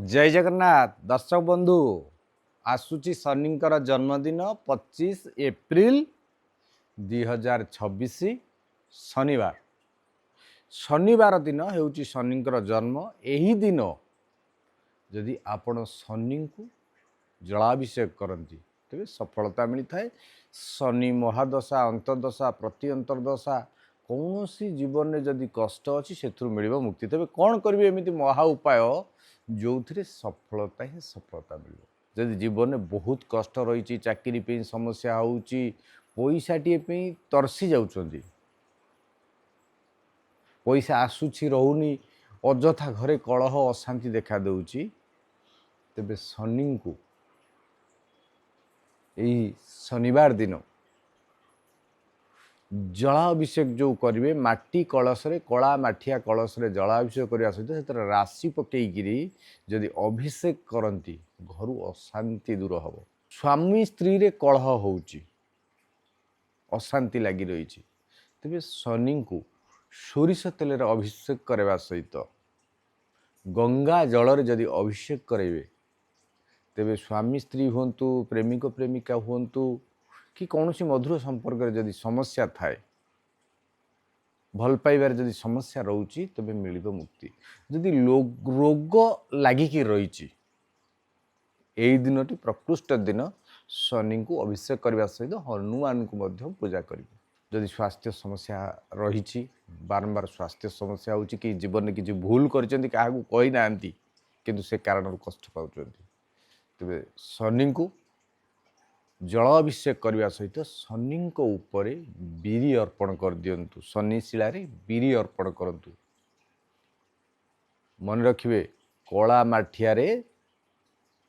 जय जगन्नाथ दर्शक बंधु आसूची शनिंकर जन्मदिन 25 एप्रिल 2026 शनिवार शनिवार दिन हेउची शनिंकर जन्म। एही दिन जदि आपण शनि को जलाभिषेक करती तेरे सफलता मिलता है। शनि महादशा अंतर्दशा प्रति अंतर्दशा कौन सी जीवन में जदि कष्ट अच्छी से मिल मुक्ति। तेज कौन करेंगे एमती महा उपाय जो थे सफलता ही सफलता मिल। जदि जीवन में बहुत कष्ट रही चाकरी पे समस्या होची पैसाटे तरसी जाउछंती पैसा आसूची रोनी अजथा घरे कलह अशांति देखा देउची तेबे शनि को यही शनिवार दिन जलाभिषेक जो करेंगे माटी कलश कला माठिया कलश जलाभिषेक करने सहित से राशि पकईकि जदि अभिषेक करती घर अशांति दूर हम। स्वामी स्त्री रे कलह होउची अशांति लगी रही तेरे शनि को सोरिष तेल अभिषेक करवा सहित गंगा जल जदि अभिषेक करेंगे तेरे स्वामी स्त्री हूँ प्रेमिक प्रेमिका हूँ कि कौन सी मधुर संपर्क जदि समस्या थाए भल पाइबार जदि समस्या रोची तबे मिलिब मुक्ति। जदि रोग लागिक रही यही दिन टी प्रकृष्ट दिन शनि को अभिषेक करने सहित हनुमान को मध्य पूजा करेंगे। जदि स्वास्थ्य समस्या रही बारंबार स्वास्थ्य समस्या होची कि जीवन में किसी भूल करचंती काहाकू कही नांती किंतु से कारण कष्ट पाउचंती तेबे शनि को जलाभिषेक करने सहित शनि उपर बीरी अर्पण कर दिंतु। शनि शिला बीरी अर्पण करंतु। मन रखिए कला माठिया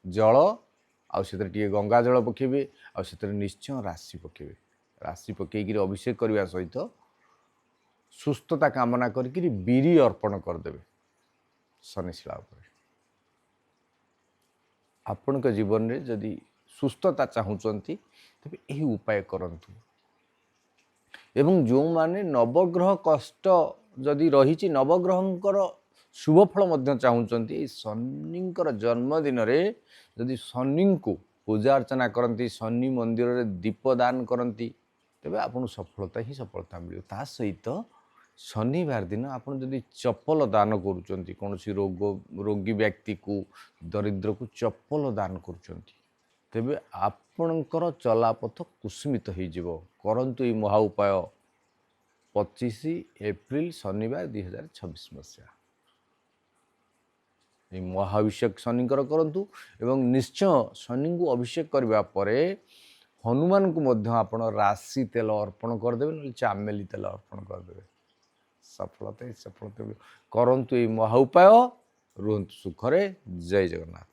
जल आते गंगा जल पकेबे आते निश्चय राशि पकेबे। राशि पकईकि अभिषेक करने सहित सुस्थता कामना करके बीरी अर्पण करदे शनिशिला उपर। आपण के जीवन में जदि सुस्थता चाहूँगी तेज यही उपाय करंतु। एवं जो माने नवग्रह कष्ट जदि रही नवग्रहंकर शुभफल चाहूँगी शनिंकर जन्मदिन रे जदि शनि को पूजा अर्चना करती शनि मंदिर में दीपदान करती तेबे आपन सफलता ही सफलता मिले। ता सहित शनिवार दिन आपन जदि चप्पल दान करुँच कौन सी रोगी व्यक्ति को दरिद्र को चप्पल दान करुँच तेबे आपणकर चलापथ कुसुमित हो करंतु ये महा उपाय 25 एप्रिल शनिवार 2026 मसीहा ये महाभिषेक शनिकर करंतु एवं निश्चय शनि को अभिषेक करबा परे हनुमान को मध्य आपण राशि तेल अर्पण करदे न चामेली तेल अर्पण करदे सफलता ही सफलता करंतु ये महा उपाय। रुहंतु सुखरे। जय जगन्नाथ।